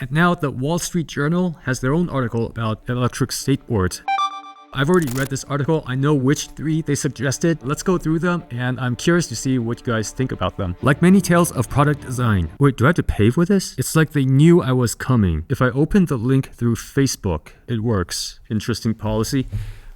And now the Wall Street Journal has their own article about electric skateboards. I've already read this article. I know which 3 they suggested. Let's go through them, and I'm curious to see what you guys think about them. Like many tales of product design. Wait, do I have to pay for this? It's like they knew I was coming. If I open the link through Facebook, it works. Interesting policy.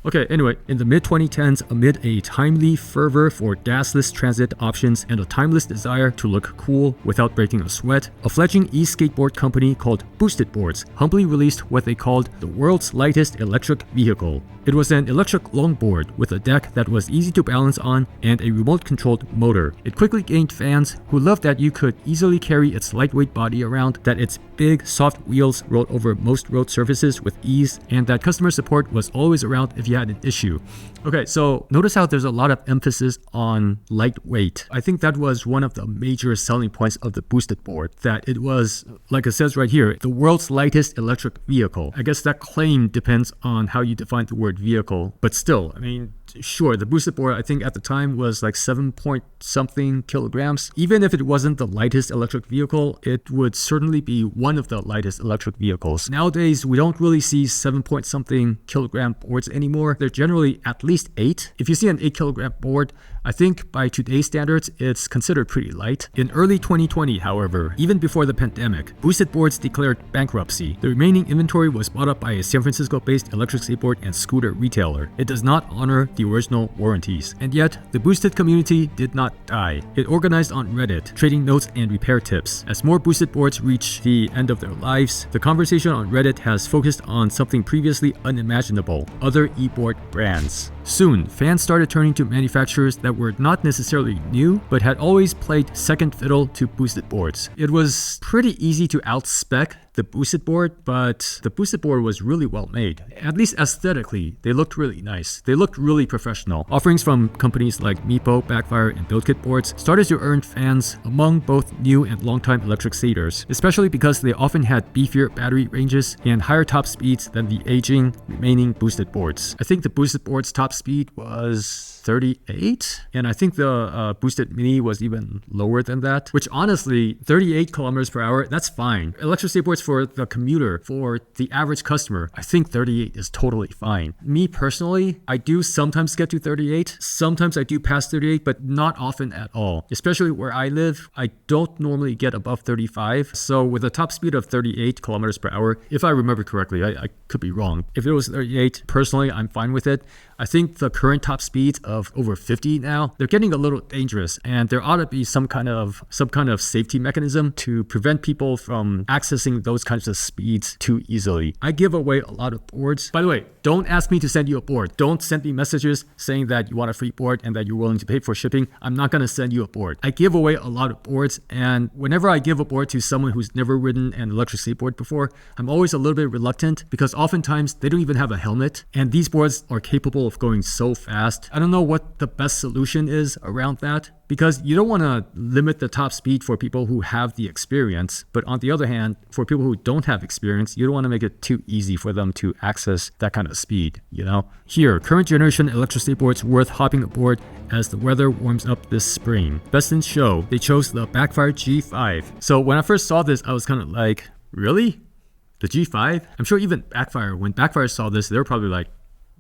Okay, anyway, in the mid-2010s, amid a timely fervor for gasless transit options and a timeless desire to look cool without breaking a sweat, a fledgling e-skateboard company called Boosted Boards humbly released what they called the world's lightest electric vehicle. It was an electric longboard with a deck that was easy to balance on and a remote-controlled motor. It quickly gained fans who loved that you could easily carry its lightweight body around, that its big, soft wheels rode over most road surfaces with ease, and that customer support was always around if you had an issue. Okay, so notice how there's a lot of emphasis on lightweight. I think that was one of the major selling points of the Boosted Board, that it was, like it says right here, the world's lightest electric vehicle. I guess that claim depends on how you define the word vehicle, but still, I mean, sure, the Boosted Board I think at the time was like 7 point something kilograms. Even if it wasn't the lightest electric vehicle, it would certainly be one of the lightest electric vehicles. Nowadays, we don't really see 7 point something kilogram boards anymore. They're generally at least 8. If you see an 8 kilogram board, I think by today's standards, it's considered pretty light. In early 2020, however, even before the pandemic, Boosted Boards declared bankruptcy. The remaining inventory was bought up by a San Francisco-based electric skateboard and scooter retailer. It does not honor the original warranties. And yet, the Boosted community did not die. It organized on Reddit, trading notes and repair tips. As more Boosted Boards reach the end of their lives, the conversation on Reddit has focused on something previously unimaginable: other e-board brands. Soon, fans started turning to manufacturers that were not necessarily new, but had always played second fiddle to Boosted Boards. It was pretty easy to outspec the Boosted Board, but the Boosted Board was really well made. At least aesthetically, they looked really nice. They looked really professional. Offerings from companies like Meepo, Backfire, and BuildKit Boards started to earn fans among both new and longtime electric skaters, especially because they often had beefier battery ranges and higher top speeds than the aging remaining Boosted Boards. I think the Boosted Board's top speed was 38, and I think the Boosted Mini was even lower than that, which honestly, 38 kilometers per hour, that's fine. Electric skateboards for the commuter, for the average customer, I think 38 is totally fine. Me personally, I do sometimes get to 38. Sometimes I do pass 38, but not often at all. Especially where I live, I don't normally get above 35. So with a top speed of 38 kilometers per hour, if I remember correctly, I could be wrong. If it was 38, personally, I'm fine with it. I think the current top speeds of over 50 now, they're getting a little dangerous, and there ought to be some kind of safety mechanism to prevent people from accessing those kinds of speeds too easily. I give away a lot of boards. By the way, don't ask me to send you a board. Don't send me messages saying that you want a free board and that you're willing to pay for shipping. I'm not going to send you a board. I give away a lot of boards, and whenever I give a board to someone who's never ridden an electric skateboard before, I'm always a little bit reluctant because oftentimes they don't even have a helmet, and these boards are capable of going so fast. I don't know what the best solution is around that, because you don't want to limit the top speed for people who have the experience, but on the other hand, for people who don't have experience, you don't want to make it too easy for them to access that kind of speed, you know? Here, current generation electric skateboards worth hopping aboard as the weather warms up this spring. Best in show, they chose the Backfire G5. So when I first saw this, I was kind of like, really? The G5? I'm sure even Backfire, when Backfire saw this, they were probably like,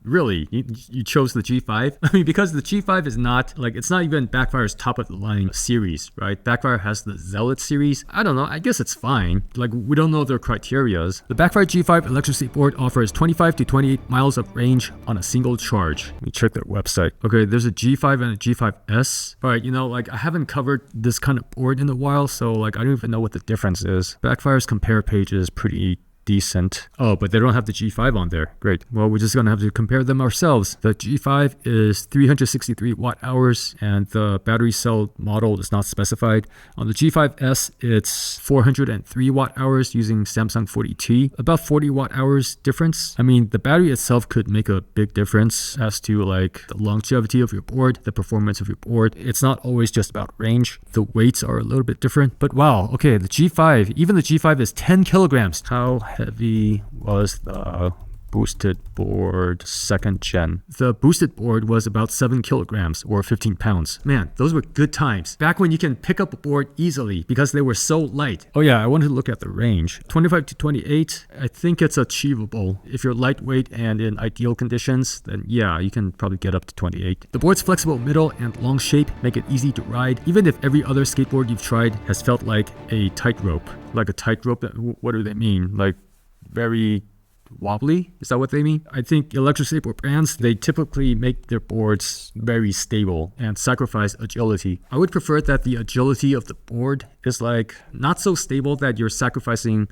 really? You chose the G5? I mean, because the G5 is not, like, it's not even Backfire's top of the line series, right? Backfire has the Zealot series. I don't know. I guess it's fine. Like, we don't know their criterias. The Backfire G5 electric skateboard offers 25 to 28 miles of range on a single charge. Let me check their website. Okay, there's a G5 and a G5S. All right, you know, like, I haven't covered this kind of board in a while, so, like, I don't even know what the difference is. Backfire's compare page is pretty decent. Oh, but they don't have the G5 on there. Great. Well, we're just gonna have to compare them ourselves. The G5 is 363 watt hours, and the battery cell model is not specified. On the G5S, it's 403 watt hours using Samsung 40T. About 40 watt hours difference. I mean, the battery itself could make a big difference as to like the longevity of your board, the performance of your board. It's not always just about range. The weights are a little bit different, but wow, okay, the G5, even the G5 is 10 kilograms. How heavy was the Boosted board 2nd gen. The boosted board was about 7 kilograms or 15 pounds. Man, those were good times. Back when you can pick up a board easily because they were so light. Oh yeah, I wanted to look at the range. 25 to 28, I think it's achievable. If you're lightweight and in ideal conditions, then yeah, you can probably get up to 28. The board's flexible middle and long shape make it easy to ride, even if every other skateboard you've tried has felt like a tightrope. Like a tightrope, what do they mean? Like very wobbly? Is that what they mean? I think electric skateboard brands, they typically make their boards very stable and sacrifice agility. I would prefer that the agility of the board is like not so stable that you're sacrificing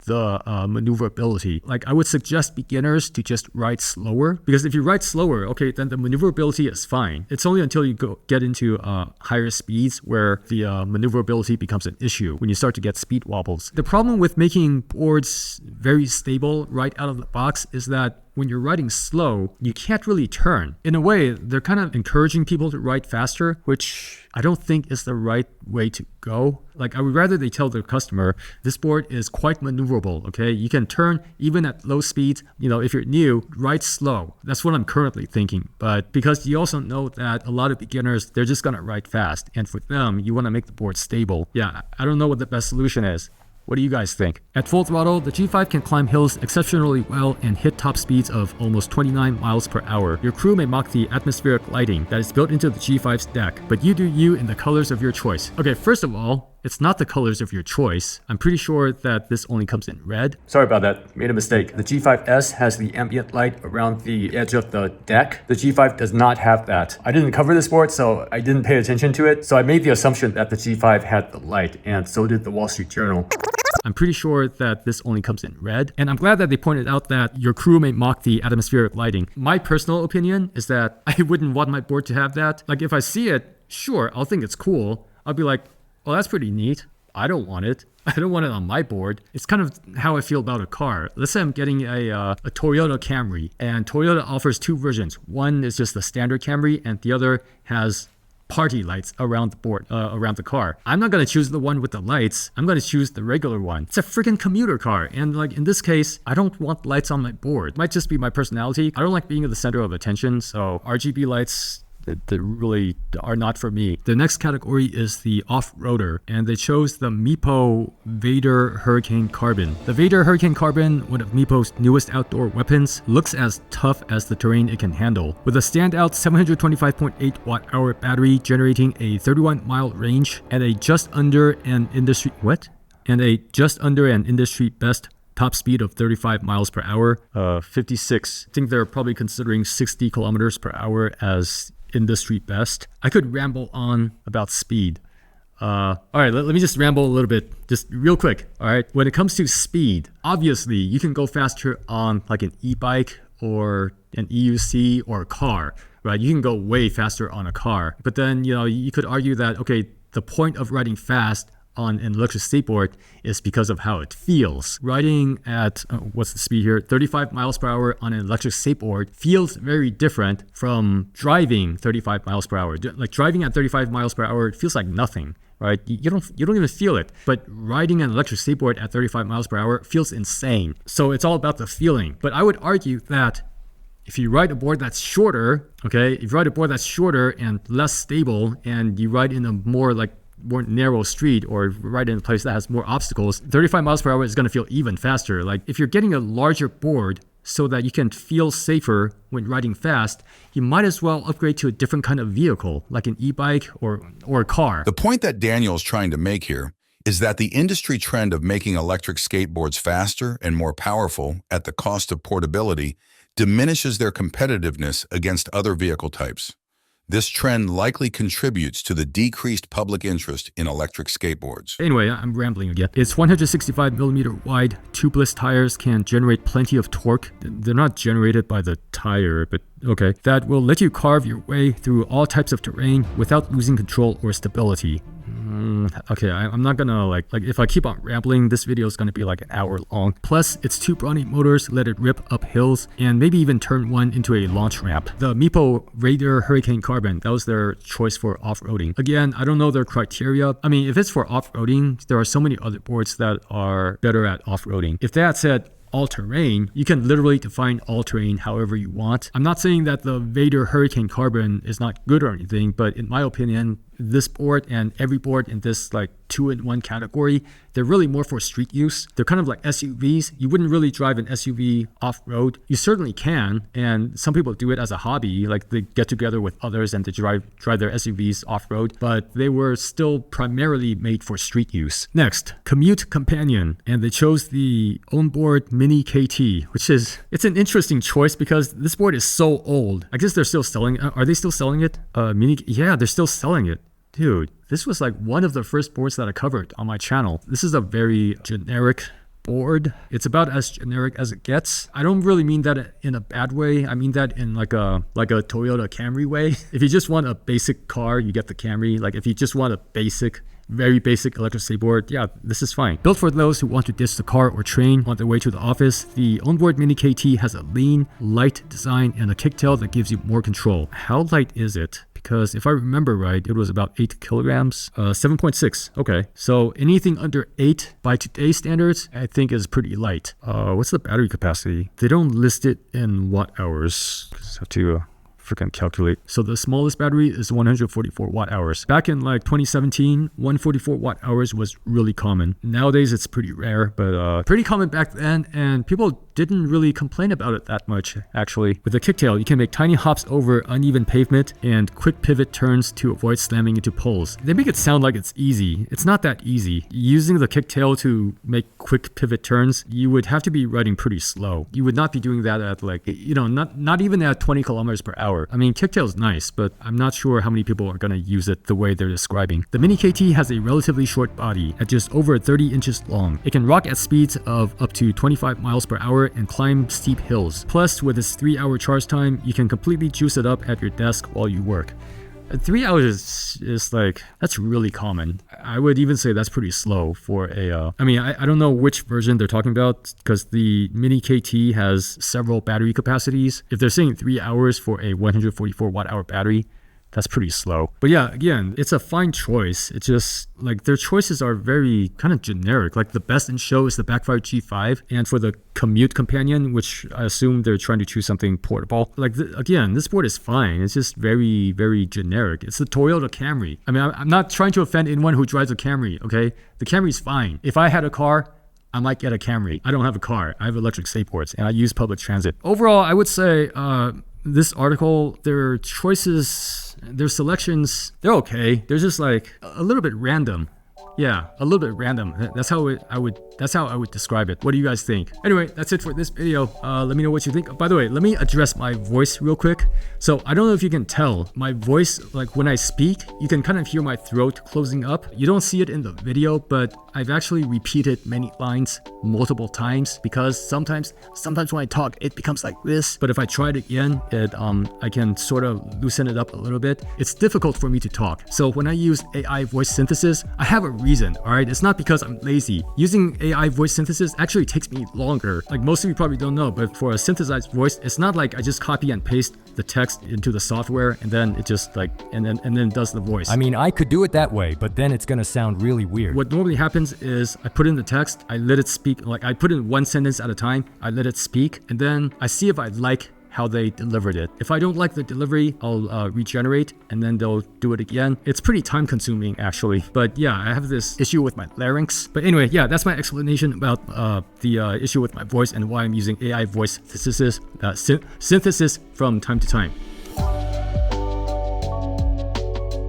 the maneuverability. Like I would suggest beginners to just ride slower, because if you ride slower, okay, then the maneuverability is fine. It's only until you get into higher speeds where the maneuverability becomes an issue, when you start to get speed wobbles. The problem with making boards very stable right out of the box is that when you're riding slow, you can't really turn. In a way, they're kind of encouraging people to ride faster, which I don't think is the right way to go. Like I would rather they tell their customer, this board is quite maneuverable, okay? You can turn even at low speeds. You know, if you're new, ride slow. That's what I'm currently thinking. But because you also know that a lot of beginners, they're just gonna ride fast. And for them, you wanna make the board stable. Yeah, I don't know what the best solution is. What do you guys think? At full throttle, the G5 can climb hills exceptionally well and hit top speeds of almost 29 miles per hour. Your crew may mock the atmospheric lighting that is built into the G5's deck, but you do you in the colors of your choice. Okay, first of all, it's not the colors of your choice. I'm pretty sure that this only comes in red. Sorry about that, made a mistake. The G5S has the ambient light around the edge of the deck. The G5 does not have that. I didn't cover this board, so I didn't pay attention to it. So I made the assumption that the G5 had the light, and so did the Wall Street Journal. I'm pretty sure that this only comes in red. And I'm glad that they pointed out that your crew may mock the atmospheric lighting. My personal opinion is that I wouldn't want my board to have that. Like if I see it, sure, I'll think it's cool. I'll be like, well, that's pretty neat. I don't want it. I don't want it on my board. It's kind of how I feel about a car. Let's say I'm getting a Toyota Camry, and Toyota offers two versions. One is just the standard Camry, and the other has party lights around the board, around the car. I'm not gonna choose the one with the lights. I'm gonna choose the regular one. It's a freaking commuter car, and like in this case, I don't want lights on my board. It might just be my personality. I don't like being at the center of attention, so RGB lights, they really are not for me. The next category is the off-roader, and they chose the Meepo Vader Hurricane Carbon. The Vader Hurricane Carbon, one of Meepo's newest outdoor weapons, looks as tough as the terrain it can handle. With a standout 725.8 watt-hour battery generating a 31-mile range and a just under an industry best top speed of 35 miles per hour, 56. I think they're probably considering 60 kilometers per hour as industry best. I could ramble on about speed. All right, let me just ramble a little bit, just real quick. All right, when it comes to speed, obviously you can go faster on like an e-bike or an EUC or a car, right? You can go way faster on a car. But then, you know, you could argue that, okay, the point of riding fast on an electric skateboard is because of how it feels. Riding at, what's the speed here? 35 miles per hour on an electric skateboard feels very different from driving 35 miles per hour. Like driving at 35 miles per hour, it feels like nothing, right? You don't even feel it. But riding an electric skateboard at 35 miles per hour feels insane. So it's all about the feeling. But I would argue that if you ride a board that's shorter, okay, if you ride a board that's shorter and less stable, and you ride in a more narrow street or right in a place that has more obstacles, 35 miles per hour is going to feel even faster. Like if you're getting a larger board so that you can feel safer when riding fast, you might as well upgrade to a different kind of vehicle, like an e-bike or a car. The point that Daniel's trying to make here is that the industry trend of making electric skateboards faster and more powerful at the cost of portability diminishes their competitiveness against other vehicle types. This trend likely contributes to the decreased public interest in electric skateboards. Anyway, I'm rambling again. Its 165 millimeter wide tubeless tires can generate plenty of torque. They're not generated by the tire, but okay. That will let you carve your way through all types of terrain without losing control or stability. Okay, I'm not gonna like if I keep on rambling, this video is gonna be like an hour long. Plus, its two brawny motors let it rip up hills and maybe even turn one into a launch ramp. The Meepo Raider Hurricane Carbon, that was their choice for off-roading. Again, I don't know their criteria. I mean, if it's for off-roading, there are so many other boards that are better at off-roading. If they had said all-terrain, you can literally define all-terrain however you want. I'm not saying that the Vader Hurricane Carbon is not good or anything, but in my opinion, this board and every board in this like 2-in-1 category, they're really more for street use. They're kind of like SUVs. You wouldn't really drive an SUV off-road. You certainly can, and some people do it as a hobby, like they get together with others and they drive their SUVs off-road, but they were still primarily made for street use. Next, Commute Companion, and they chose the onboard Mini KT, it's an interesting choice because this board is so old. I guess they're still selling. Are they still selling it? Yeah, they're still selling it. Dude, this was like one of the first boards that I covered on my channel. This is a very generic board. It's about as generic as it gets. I don't really mean that in a bad way. I mean that in like a Toyota Camry way. If you just want a basic car, you get the Camry. Like if you just want a very basic electric skateboard, yeah, this is fine. Built for those who want to ditch the car or train on their way to the office, the onboard Mini KT has a lean, light design and a kicktail that gives you more control. How light is it? Because if I remember right, it was about 8 kilograms, 7.6. Okay, so anything under 8 by today's standards, I think is pretty light. What's the battery capacity? They don't list it in watt hours. Just have to freaking calculate. So the smallest battery is 144 watt hours. Back in like 2017, 144 watt hours was really common. Nowadays it's pretty rare, but pretty common back then, and people didn't really complain about it that much, actually. With the kicktail, you can make tiny hops over uneven pavement and quick pivot turns to avoid slamming into poles. They make it sound like it's easy. It's not that easy. Using the kicktail to make quick pivot turns, you would have to be riding pretty slow. You would not be doing that at like, not even at 20 kilometers per hour. I mean, kicktail is nice, but I'm not sure how many people are going to use it the way they're describing. The Mini KT has a relatively short body at just over 30 inches long. It can rock at speeds of up to 25 miles per hour and climb steep hills. Plus, with its 3-hour charge time, you can completely juice it up at your desk while you work. 3 hours is like, that's really common. I would even say that's pretty slow for a, I don't know which version they're talking about because the Mini KT has several battery capacities. If they're saying 3 hours for a 144 watt hour battery, that's pretty slow. But yeah, again, it's a fine choice. It's just like their choices are very kind of generic. Like the best in show is the Backfire G5. And for the Commute Companion, which I assume they're trying to choose something portable. Like again, this board is fine. It's just very, very generic. It's the Toyota Camry. I mean, I'm not trying to offend anyone who drives a Camry, okay? The Camry's fine. If I had a car, I might get a Camry. I don't have a car. I have electric skateboards and I use public transit. Overall, I would say this article, their choices, their selections, they're okay. They're just like a little bit random. Yeah, a little bit random. That's how I would describe it. What do you guys think? Anyway, that's it for this video. Let me know what you think. By the way, let me address my voice real quick. So I don't know if you can tell, my voice, like when I speak, you can kind of hear my throat closing up. You don't see it in the video, but I've actually repeated many lines multiple times because sometimes when I talk, it becomes like this. But if I try it again, I can sort of loosen it up a little bit. It's difficult for me to talk. So when I use AI voice synthesis, I have a reason, all right? It's not because I'm lazy. Using AI voice synthesis actually takes me longer. Like most of you probably don't know, but for a synthesized voice, it's not like I just copy and paste the text into the software and then it just like, and then does the voice. I mean, I could do it that way, but then it's gonna sound really weird. What normally happens is I put in the text, I let it speak, like I put in one sentence at a time, I let it speak, and then I see if I like how they delivered it. If I don't like the delivery, I'll regenerate and then they'll do it again. It's pretty time consuming actually. But yeah, I have this issue with my larynx. But anyway, yeah, that's my explanation about the issue with my voice and why I'm using AI voice synthesis from time to time.